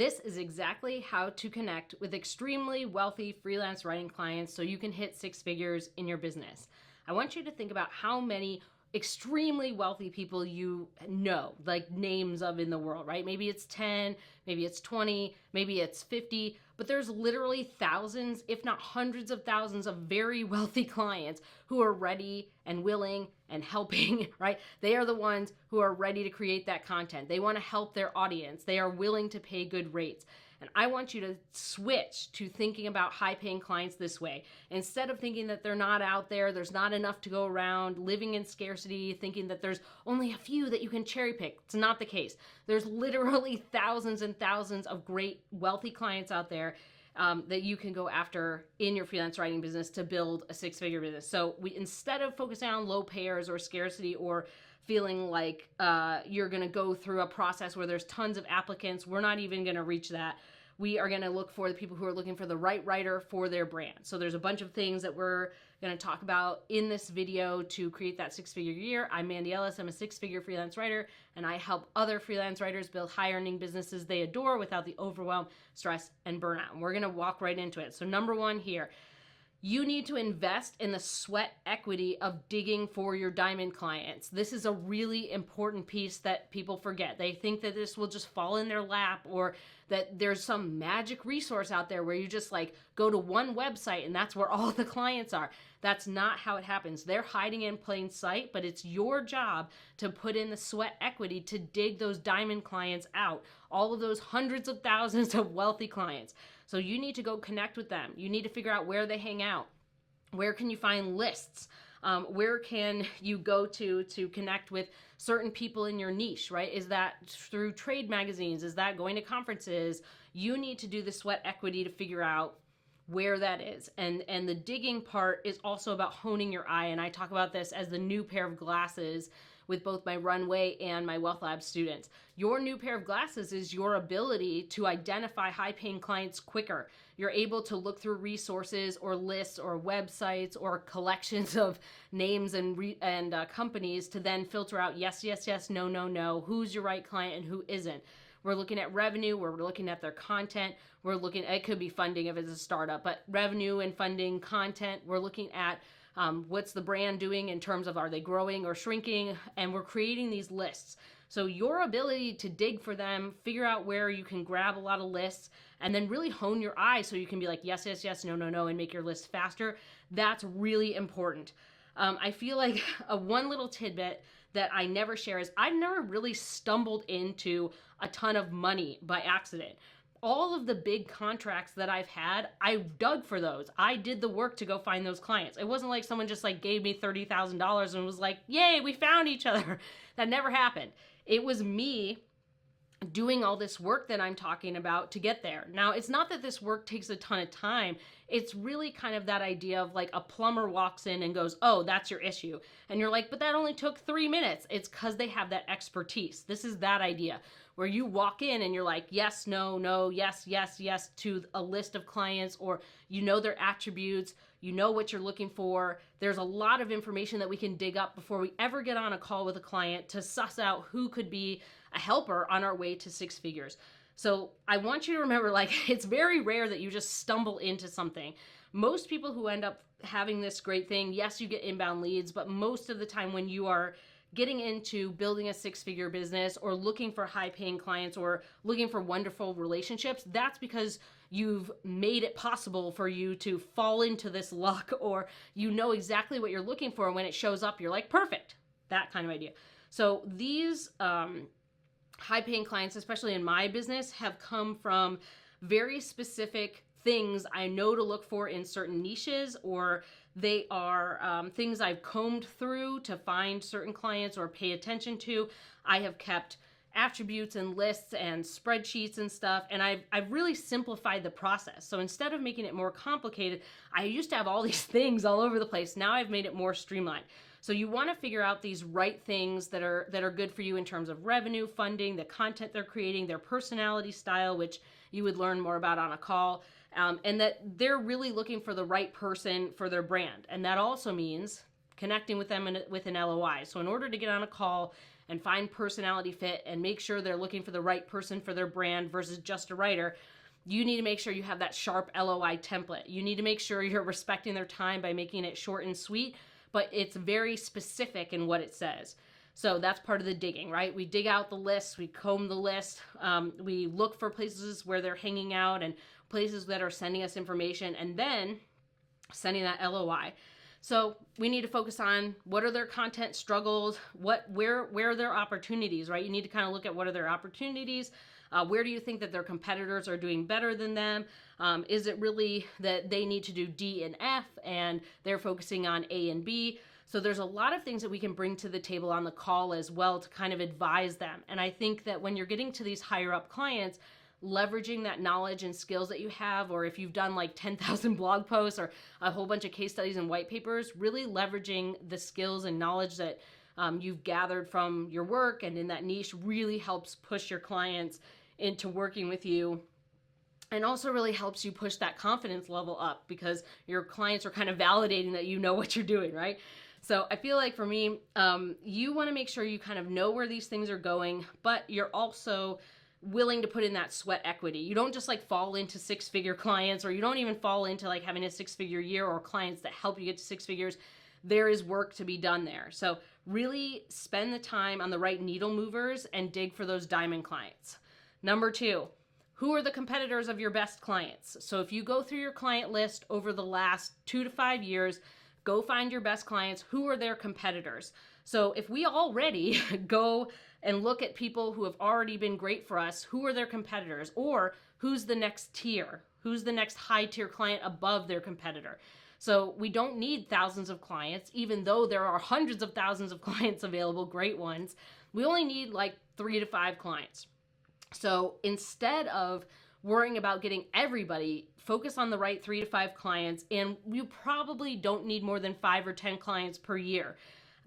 This is exactly how to connect with extremely wealthy freelance writing clients so you can hit six figures in your business. I want you to think about how many extremely wealthy people you know, like names of in the world, right? Maybe it's 10, maybe it's 20, maybe it's 50, but there's literally thousands, if not hundreds of thousands of very wealthy clients who are ready and willing and helping, right? They are the ones who are ready to create that content. They want to help their audience. They are willing to pay good rates. And I want you to switch to thinking about high-paying clients this way. Instead of thinking that they're not out there, there's not enough to go around, living in scarcity, thinking that there's only a few that you can cherry pick. It's not the case. There's literally thousands and thousands of great wealthy clients out there that you can go after in your freelance writing business to build a six-figure business. So instead of focusing on low payers or scarcity or feeling like you're going to go through a process where there's tons of applicants, we're not even going to reach that. We are going to look for the people who are looking for the right writer for their brand. So there's a bunch of things that we're going to talk about in this video to create that six-figure year. I'm Mandy Ellis. I'm a six-figure freelance writer, and I help other freelance writers build high-earning businesses they adore without the overwhelm, stress, and burnout. And we're going to walk right into it. So number one here, you need to invest in the sweat equity of digging for your diamond clients. This is a really important piece that people forget. They think that this will just fall in their lap or that there's some magic resource out there where you just like go to one website and that's where all the clients are. That's not how it happens. They're hiding in plain sight, but it's your job to put in the sweat equity to dig those diamond clients out, all of those hundreds of thousands of wealthy clients. So you need to go connect with them. You need to figure out where they hang out. Where can you find lists? Where can you go to connect with certain people in your niche, right? Is that through trade magazines? Is that going to conferences? You need to do the sweat equity to figure out where that is. And the digging part is also about honing your eye. And I talk about this as the new pair of glasses with both my Runway and my Wealth Lab students. Your new pair of glasses is your ability to identify high-paying clients quicker. You're able to look through resources or lists or websites or collections of names and companies to then filter out yes, yes, yes, no, no, no, who's your right client and who isn't. We're looking at revenue, we're looking at their content, we're looking, it could be funding if it's a startup, but revenue and funding, content, we're looking at what's the brand doing in terms of are they growing or shrinking, and we're creating these lists. So your ability to dig for them, figure out where you can grab a lot of lists, and then really hone your eye so you can be like, yes, yes, yes, no, no, no, and make your list faster, that's really important. I feel like one little tidbit that I never share is I've never really stumbled into a ton of money by accident. All of the big contracts that I've had, I dug for those. I did the work to go find those clients. It wasn't like someone just like gave me $30,000 and was like, yay, we found each other. That never happened. It was me doing all this work that I'm talking about to get there. Now, it's not that this work takes a ton of time. It's really kind of that idea of like a plumber walks in and goes, oh, that's your issue. And you're like, but that only took 3 minutes. It's because they have that expertise. This is that idea where you walk in and you're like, yes, no, no, yes, yes, yes, to a list of clients, or you know their attributes, you know what you're looking for. There's a lot of information that we can dig up before we ever get on a call with a client to suss out who could be a helper on our way to six figures. So I want you to remember, like, it's very rare that you just stumble into something. Most people who end up having this great thing, yes, you get inbound leads, but most of the time when you are getting into building a six-figure business or looking for high-paying clients or looking for wonderful relationships, that's because you've made it possible for you to fall into this luck, or you know exactly what you're looking for, and when it shows up, you're like, perfect, that kind of idea. So these high-paying clients, especially in my business, have come from very specific things I know to look for in certain niches, or they are things I've combed through to find certain clients or pay attention to. I have kept attributes and lists and spreadsheets and stuff, and I've really simplified the process. So instead of making it more complicated, I used to have all these things all over the place. Now I've made it more streamlined. So you want to figure out these right things that are good for you in terms of revenue, funding, the content they're creating, their personality style, which you would learn more about on a call, and that they're really looking for the right person for their brand. And that also means connecting with them with an LOI. So in order to get on a call and find personality fit and make sure they're looking for the right person for their brand versus just a writer, you need to make sure you have that sharp LOI template. You need to make sure you're respecting their time by making it short and sweet, but it's very specific in what it says. So that's part of the digging, right? We dig out the list, we comb the list, we look for places where they're hanging out and places that are sending us information, and then sending that LOI. So we need to focus on what are their content struggles, where are their opportunities, right? You need to kind of look at what are their opportunities. Where do you think that their competitors are doing better than them? Is it really that they need to do D and F and they're focusing on A and B? So there's a lot of things that we can bring to the table on the call as well to kind of advise them. And I think that when you're getting to these higher up clients, leveraging that knowledge and skills that you have, or if you've done like 10,000 blog posts or a whole bunch of case studies and white papers, really leveraging the skills and knowledge that you've gathered from your work and in that niche really helps push your clients into working with you, and also really helps you push that confidence level up because your clients are kind of validating that you know what you're doing, right? So I feel like for me, you want to make sure you kind of know where these things are going, but you're also willing to put in that sweat equity. You don't just like fall into six-figure clients, or you don't even fall into like having a six-figure year or clients that help you get to six figures. There is work to be done there. So really spend the time on the right needle movers and dig for those diamond clients. Number 2, who are the competitors of your best clients? So if you go through your client list over the last 2 to 5 years, go find your best clients. Who are their competitors? So if we already go and look at people who have already been great for us, who are their competitors? Or who's the next tier? Who's the next high tier client above their competitor? So we don't need thousands of clients, even though there are hundreds of thousands of clients available, great ones. We only need like 3 to 5 clients. So instead of worrying about getting everybody, focus on the right 3 to 5 clients, and you probably don't need more than 5 or 10 clients per year.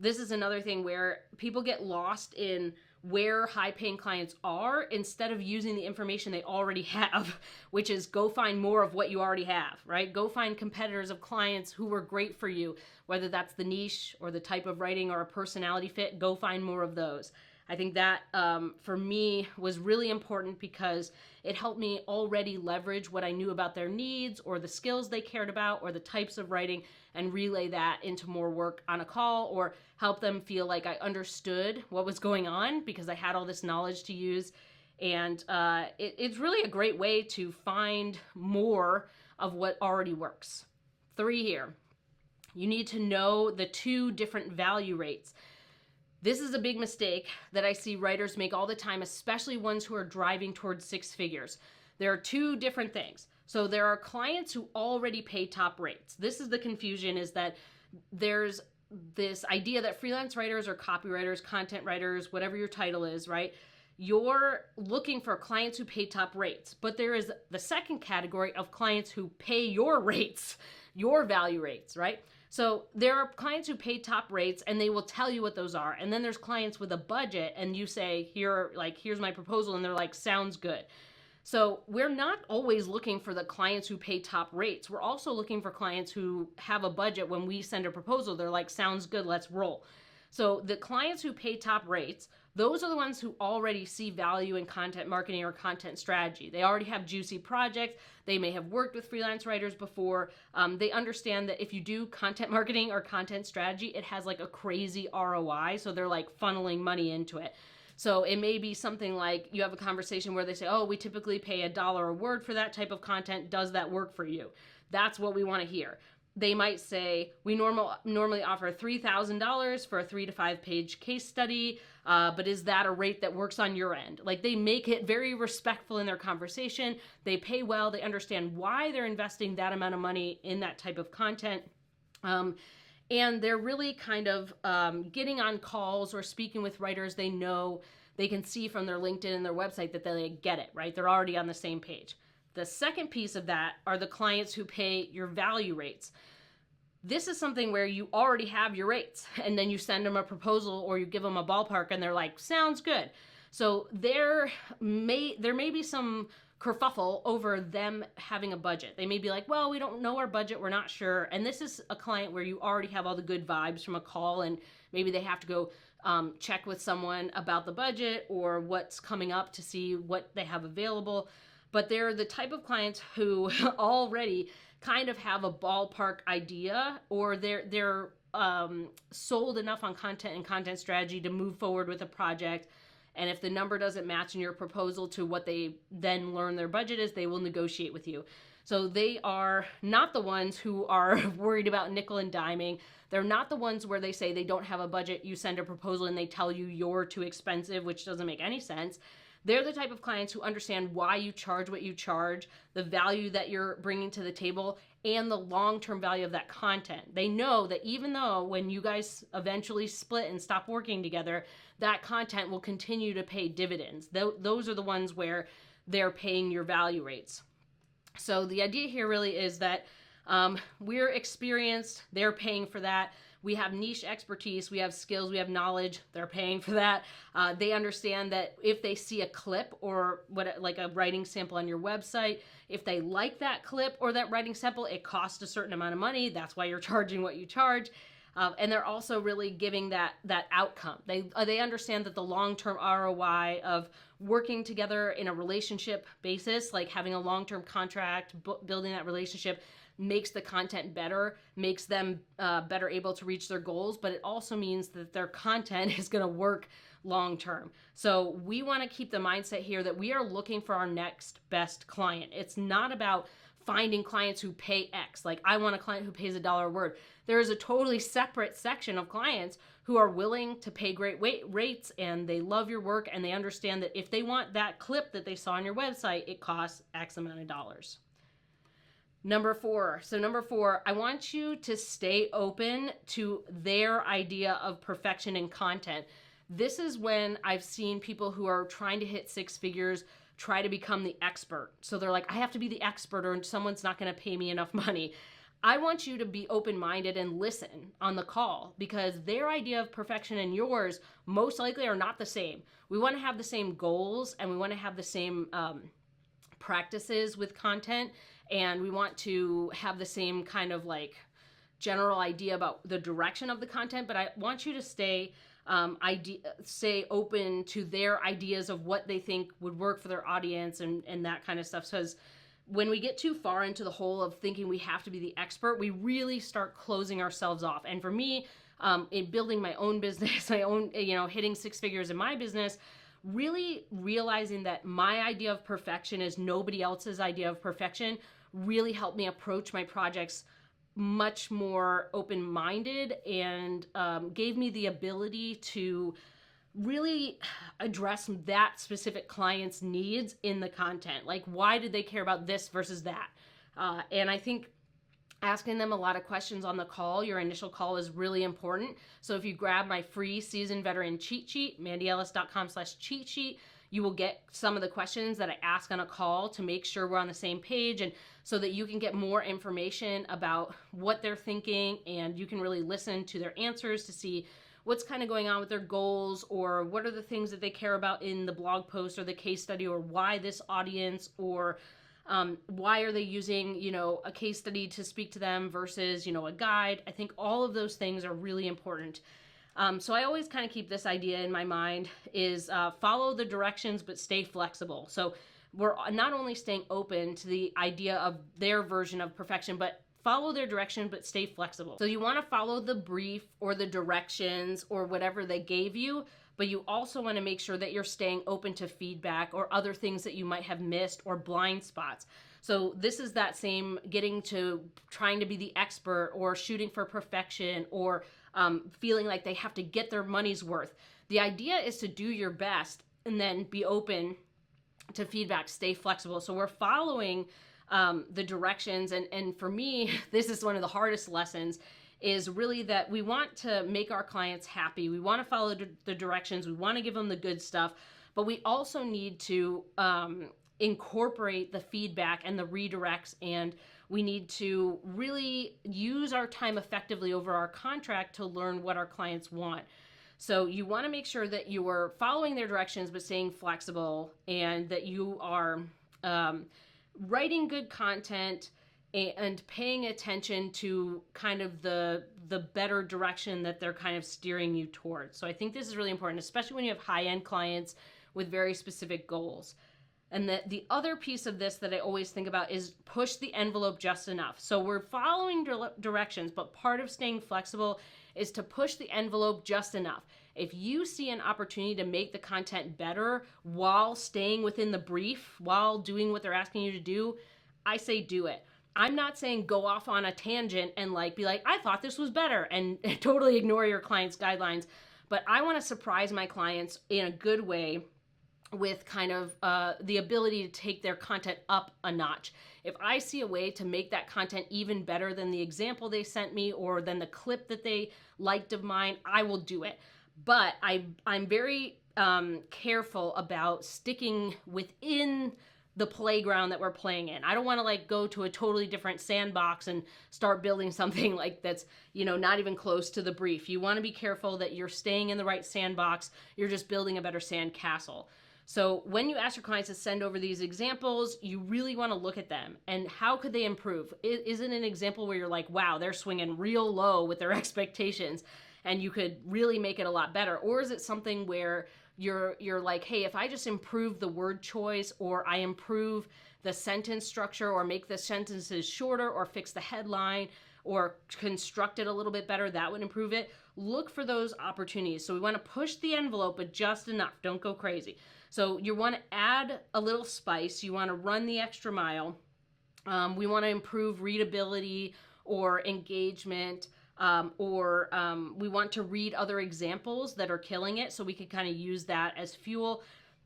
This is another thing where people get lost in where high-paying clients are instead of using the information they already have, which is go find more of what you already have, right? Go find competitors of clients who were great for you, whether that's the niche or the type of writing or a personality fit, go find more of those. I think that for me was really important because it helped me already leverage what I knew about their needs or the skills they cared about or the types of writing and relay that into more work on a call, or help them feel like I understood what was going on because I had all this knowledge to use. And it's really a great way to find more of what already works. 3 here. You need to know the 2 different value rates. This is a big mistake that I see writers make all the time, especially ones who are driving towards 6 figures. There are 2 different things. So there are clients who already pay top rates. This is the confusion, is that there's this idea that freelance writers or copywriters, content writers, whatever your title is, right? You're looking for clients who pay top rates, but there is the second category of clients who pay your rates, your value rates, right? So there are clients who pay top rates and they will tell you what those are. And then there's clients with a budget and you say, here's my proposal. And they're like, sounds good. So we're not always looking for the clients who pay top rates. We're also looking for clients who have a budget. When we send a proposal, they're like, sounds good, let's roll. So the clients who pay top rates, those are the ones who already see value in content marketing or content strategy. They already have juicy projects. They may have worked with freelance writers before. They understand that if you do content marketing or content strategy, it has like a crazy ROI. So they're like funneling money into it. So it may be something like you have a conversation where they say, oh, we typically pay $1 a word for that type of content. Does that work for you? That's what we want to hear. They might say, we normally offer $3,000 for a 3 to 5 page case study, but is that a rate that works on your end? Like, they make it very respectful in their conversation. They pay well. They understand why they're investing that amount of money in that type of content. And they're really kind of getting on calls or speaking with writers they know. They can see from their LinkedIn and their website that they get it, right? They're already on the same page. The second piece of that are the clients who pay your value rates. This is something where you already have your rates and then you send them a proposal or you give them a ballpark and they're like, sounds good. So there may be some kerfuffle over them having a budget. They may be like, well, we don't know our budget, we're not sure. And this is a client where you already have all the good vibes from a call and maybe they have to go check with someone about the budget or what's coming up to see what they have available. But they're the type of clients who already kind of have a ballpark idea, or they're sold enough on content and content strategy to move forward with a project. And if the number doesn't match in your proposal to what they then learn their budget is, they will negotiate with you. So they are not the ones who are worried about nickel and diming. They're not the ones where they say they don't have a budget. You send a proposal and they tell you you're too expensive, which doesn't make any sense. They're the type of clients who understand why you charge what you charge, the value that you're bringing to the table, and the long-term value of that content. They know that even though when you guys eventually split and stop working together, that content will continue to pay dividends. Those are the ones where they're paying your value rates. So the idea here really is that we're experienced, they're paying for that. We have niche expertise, we have skills, we have knowledge, they're paying for that. They understand that if they see a clip or like a writing sample on your website, if they like that clip or that writing sample, it costs a certain amount of money. That's why you're charging what you charge. And they're also really giving that outcome. They understand that the long-term ROI of working together in a relationship basis, like having a long-term contract, building that relationship, makes the content better, makes them better able to reach their goals, but it also means that their content is going to work long term. So we want to keep the mindset here that we are looking for our next best client. It's not about finding clients who pay X. Like, I want a client who pays $1 a word. There is a totally separate section of clients who are willing to pay great rates, and they love your work, and they understand that if they want that clip that they saw on your website, it costs X amount of dollars. Number four, I want you to stay open to their idea of perfection in content. This is when I've seen people who are trying to hit six figures try to become the expert. So they're like, I have to be the expert or someone's not going to pay me enough money. I want you to be open-minded and listen on the call, because their idea of perfection and yours most likely are not the same. We want to have the same goals, and we want to have the same practices with content, and we want to have the same kind of like general idea about the direction of the content, but I want you to stay open to their ideas of what they think would work for their audience and that kind of stuff. Because when we get too far into the hole of thinking we have to be the expert, we really start closing ourselves off. And for me, in building my own business, my own, hitting six figures in my business, really realizing that my idea of perfection is nobody else's idea of perfection really helped me approach my projects much more open-minded, and gave me the ability to really address that specific client's needs in the content. Like, why did they care about this versus that? And I think asking them a lot of questions on the call, your initial call, is really important. So if you grab my free seasoned veteran cheat sheet, mandyellis.com/cheat sheet, you will get some of the questions that I ask on a call to make sure we're on the same page, and so that you can get more information about what they're thinking, and you can really listen to their answers to see what's kind of going on with their goals, or what are the things that they care about in the blog post or the case study, or why this audience, or why are they using, a case study to speak to them versus, a guide. I think all of those things are really important. So I always kind of keep this idea in my mind is follow the directions, but stay flexible. So we're not only staying open to the idea of their version of perfection, but follow their direction, but stay flexible. So you want to follow the brief or the directions or whatever they gave you, but you also want to make sure that you're staying open to feedback or other things that you might have missed or blind spots. So this is that same getting to trying to be the expert or shooting for perfection or feeling like they have to get their money's worth. The idea is to do your best and then be open to feedback, stay flexible. So we're following the directions. And for me, this is one of the hardest lessons, is really that we want to make our clients happy. We want to follow the directions. We want to give them the good stuff, but we also need to incorporate the feedback and the redirects, and we need to really use our time effectively over our contract to learn what our clients want. So you want to make sure that you are following their directions but staying flexible, and that you are writing good content and paying attention to kind of the better direction that they're kind of steering you towards. So I think this is really important, especially when you have high-end clients with very specific goals. And the other piece of this that I always think about is push the envelope just enough. So we're following directions, but part of staying flexible is to push the envelope just enough. If you see an opportunity to make the content better while staying within the brief, while doing what they're asking you to do, I say do it. I'm not saying go off on a tangent and be like, I thought this was better, and totally ignore your client's guidelines. But I want to surprise my clients in a good way with kind of the ability to take their content up a notch. If I see a way to make that content even better than the example they sent me or than the clip that they liked of mine, I will do it. But I'm very careful about sticking within the playground that we're playing in. I don't want to go to a totally different sandbox and start building something that's, not even close to the brief. You want to be careful that you're staying in the right sandbox. You're just building a better sand castle. So when you ask your clients to send over these examples, you really want to look at them and how could they improve? Is it an example where you're like, wow, they're swinging real low with their expectations and you could really make it a lot better? Or is it something where you're like, hey, if I just improve the word choice, or I improve the sentence structure, or make the sentences shorter, or fix the headline, or construct it a little bit better, that would improve it. Look for those opportunities. So we want to push the envelope, but just enough. Don't go crazy. So you want to add a little spice. You want to run the extra mile. We want to improve readability or engagement. We want to read other examples that are killing it, so we can kind of use that as fuel,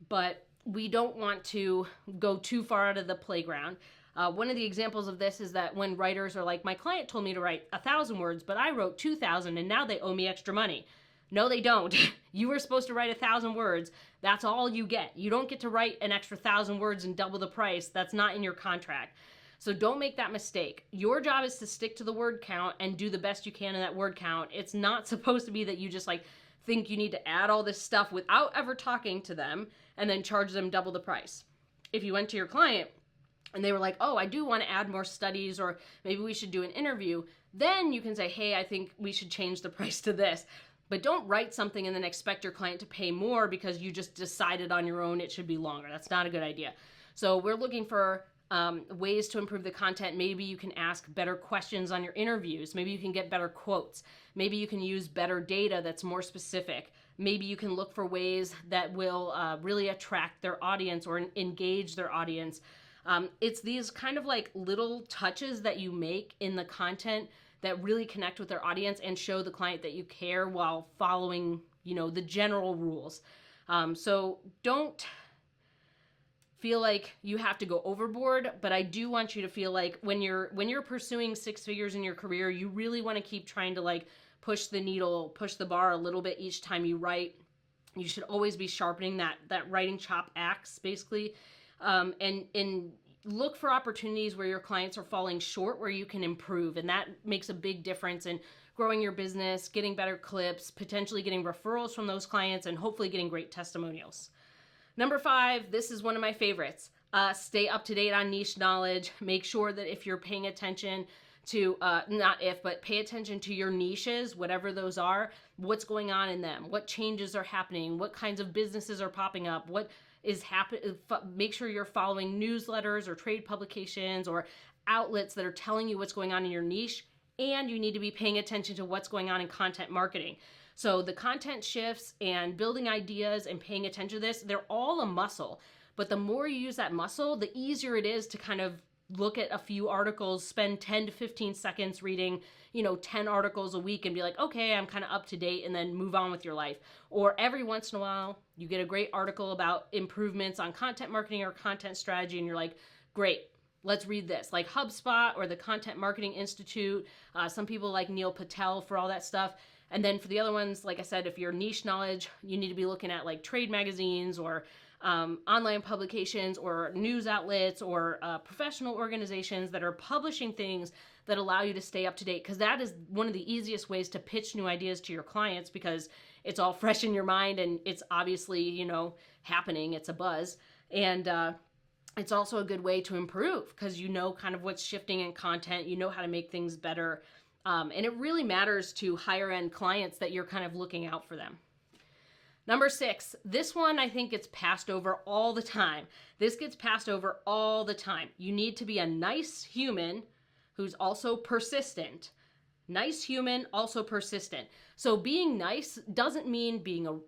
but we don't want to go too far out of the playground. One of the examples of this is that when writers are like, my client told me to write 1,000 words, but I wrote 2,000 and now they owe me extra money. No, they don't. You were supposed to write 1,000 words. That's all you get. You don't get to write an extra 1,000 words and double the price. That's not in your contract. So don't make that mistake. Your job is to stick to the word count and do the best you can in that word count. It's not supposed to be that you just think you need to add all this stuff without ever talking to them and then charge them double the price. If you went to your client and they were like, oh, I do want to add more studies, or maybe we should do an interview, then you can say, hey, I think we should change the price to this. But don't write something and then expect your client to pay more because you just decided on your own it should be longer. That's not a good idea. So we're looking for ways to improve the content. Maybe you can ask better questions on your interviews. Maybe you can get better quotes. Maybe you can use better data that's more specific. Maybe you can look for ways that will really attract their audience or engage their audience. It's these kind of little touches that you make in the content that really connect with their audience and show the client that you care while following, the general rules. So don't feel like you have to go overboard, but I do want you to feel like when you're pursuing 6 figures in your career, you really want to keep trying to push the needle, push the bar a little bit each time you write. You should always be sharpening that writing chop axe, basically, and look for opportunities where your clients are falling short, where you can improve, and that makes a big difference in growing your business, getting better clips, potentially getting referrals from those clients, and hopefully getting great testimonials. Number 5, this is one of my favorites. Stay up to date on niche knowledge. Make sure that if you're paying attention to, pay attention to your niches, whatever those are, what's going on in them, what changes are happening, what kinds of businesses are popping up, what is happening. Make sure you're following newsletters or trade publications or outlets that are telling you what's going on in your niche, and you need to be paying attention to what's going on in content marketing. So the content shifts and building ideas and paying attention to this, they're all a muscle. But the more you use that muscle, the easier it is to kind of look at a few articles, spend 10 to 15 seconds reading, 10 articles a week and be like, okay, I'm kind of up to date, and then move on with your life. Or every once in a while, you get a great article about improvements on content marketing or content strategy, and you're like, great, let's read this. Like HubSpot or the Content Marketing Institute. Some people like Neil Patel for all that stuff. And then for the other ones, like I said, if you're niche knowledge, you need to be looking at trade magazines or online publications or news outlets or professional organizations that are publishing things that allow you to stay up to date, because that is one of the easiest ways to pitch new ideas to your clients, because it's all fresh in your mind and it's obviously, happening. It's a buzz. And it's also a good way to improve because you know kind of what's shifting in content, you know how to make things better. And it really matters to higher end clients that you're kind of looking out for them. Number 6, this one I think gets passed over all the time. This gets passed over all the time. You need to be a nice human who's also persistent. Nice human, also persistent. So being nice doesn't mean being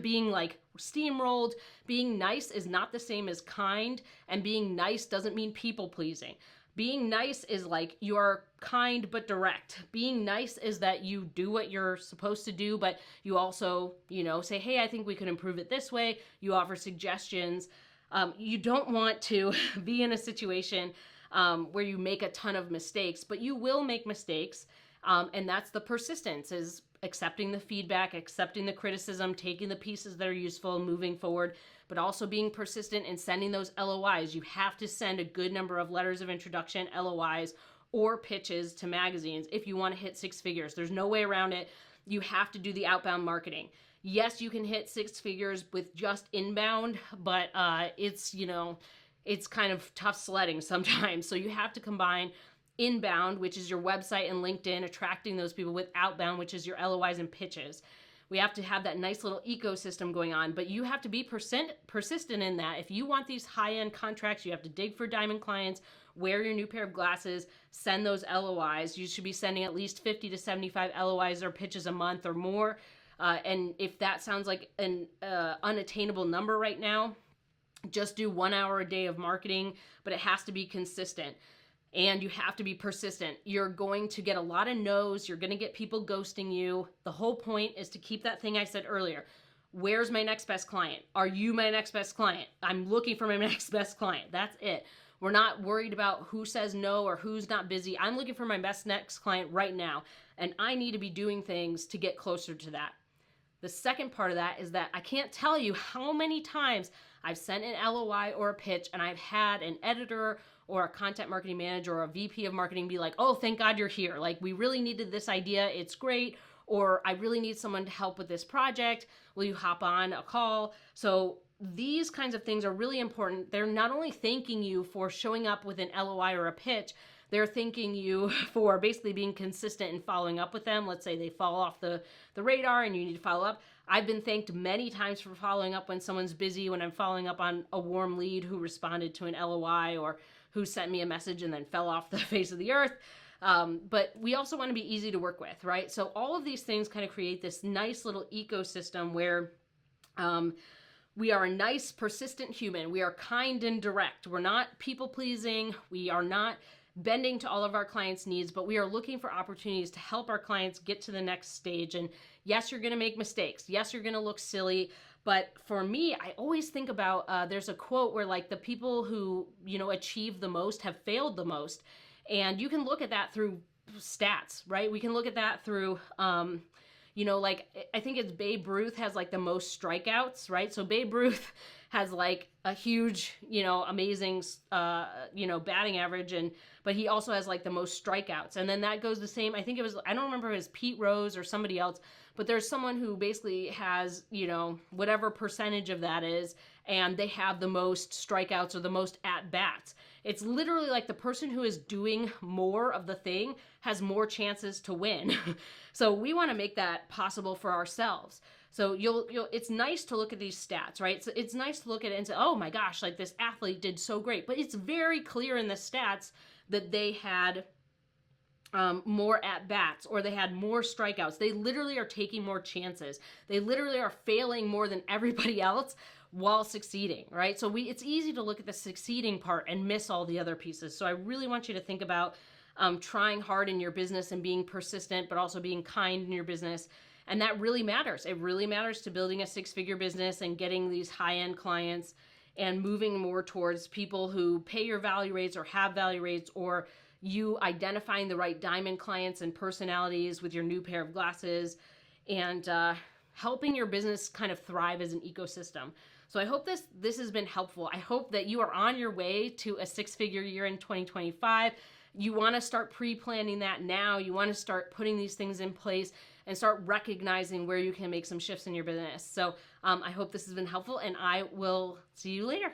being like steamrolled. Being nice is not the same as kind, and being nice doesn't mean people pleasing. Being nice is like you're kind but direct. Being nice is that you do what you're supposed to do, but you also, say, hey, I think we could improve it this way. You offer suggestions. You don't want to be in a situation where you make a ton of mistakes, but you will make mistakes. And that's the persistence, is accepting the feedback, accepting the criticism, taking the pieces that are useful, moving forward, but also being persistent in sending those LOIs. You have to send a good number of letters of introduction, LOIs, or pitches to magazines if you want to hit 6 figures. There's no way around it. You have to do the outbound marketing. Yes, you can hit 6 figures with just inbound, but it's kind of tough sledding sometimes. So you have to combine inbound, which is your website and LinkedIn, attracting those people, with outbound, which is your LOIs and pitches. We have to have that nice little ecosystem going on, but you have to be persistent in that. If you want these high-end contracts, you have to dig for diamond clients, wear your new pair of glasses, send those LOIs. You should be sending at least 50 to 75 LOIs or pitches a month or more. And if that sounds like an unattainable number right now, just do 1 hour a day of marketing, but it has to be consistent. And you have to be persistent. You're going to get a lot of no's. You're going to get people ghosting you. The whole point is to keep that thing I said earlier. Where's my next best client? Are you my next best client? I'm looking for my next best client. That's it. We're not worried about who says no or who's not busy. I'm looking for my best next client right now. And I need to be doing things to get closer to that. The second part of that is that I can't tell you how many times I've sent an LOI or a pitch and I've had an editor or a content marketing manager or a VP of marketing be like, oh, thank God you're here. Like, we really needed this idea. It's great. Or I really need someone to help with this project. Will you hop on a call? So these kinds of things are really important. They're not only thanking you for showing up with an LOI or a pitch, they're thanking you for basically being consistent and following up with them. Let's say they fall off the radar and you need to follow up. I've been thanked many times for following up when someone's busy, when I'm following up on a warm lead who responded to an LOI or who sent me a message and then fell off the face of the earth. But we also want to be easy to work with, right? So all of these things kind of create this nice little ecosystem where we are a nice, persistent human. We are kind and direct. We're not people-pleasing. We are not bending to all of our clients' needs, but we are looking for opportunities to help our clients get to the next stage. And yes, you're going to make mistakes. Yes, you're going to look silly. But for me, I always think about, there's a quote where like the people who, achieve the most have failed the most. And you can look at that through stats, right? We can look at that through, I think it's Babe Ruth has like the most strikeouts, right? So Babe Ruth has like a huge, amazing, batting average, but he also has like the most strikeouts. And then that goes the same. I don't remember if it was Pete Rose or somebody else, but there's someone who basically has, whatever percentage of that is, and they have the most strikeouts or the most at-bats. It's literally like the person who is doing more of the thing has more chances to win. So we want to make that possible for ourselves. So it's nice to look at these stats, right? So it's nice to look at it and say, oh my gosh, like this athlete did so great. But it's very clear in the stats that they had more at-bats or they had more strikeouts. They literally are taking more chances. They literally are failing more than everybody else while succeeding, right? So it's easy to look at the succeeding part and miss all the other pieces. So I really want you to think about trying hard in your business and being persistent, but also being kind in your business. And that really matters. It really matters to building a 6-figure business and getting these high-end clients and moving more towards people who pay your value rates or have value rates, or you identifying the right diamond clients and personalities with your new pair of glasses, and helping your business kind of thrive as an ecosystem. So I hope this has been helpful. I hope that you are on your way to a 6-figure year in 2025. You want to start pre-planning that now. You want to start putting these things in place and start recognizing where you can make some shifts in your business. So I hope this has been helpful, and I will see you later.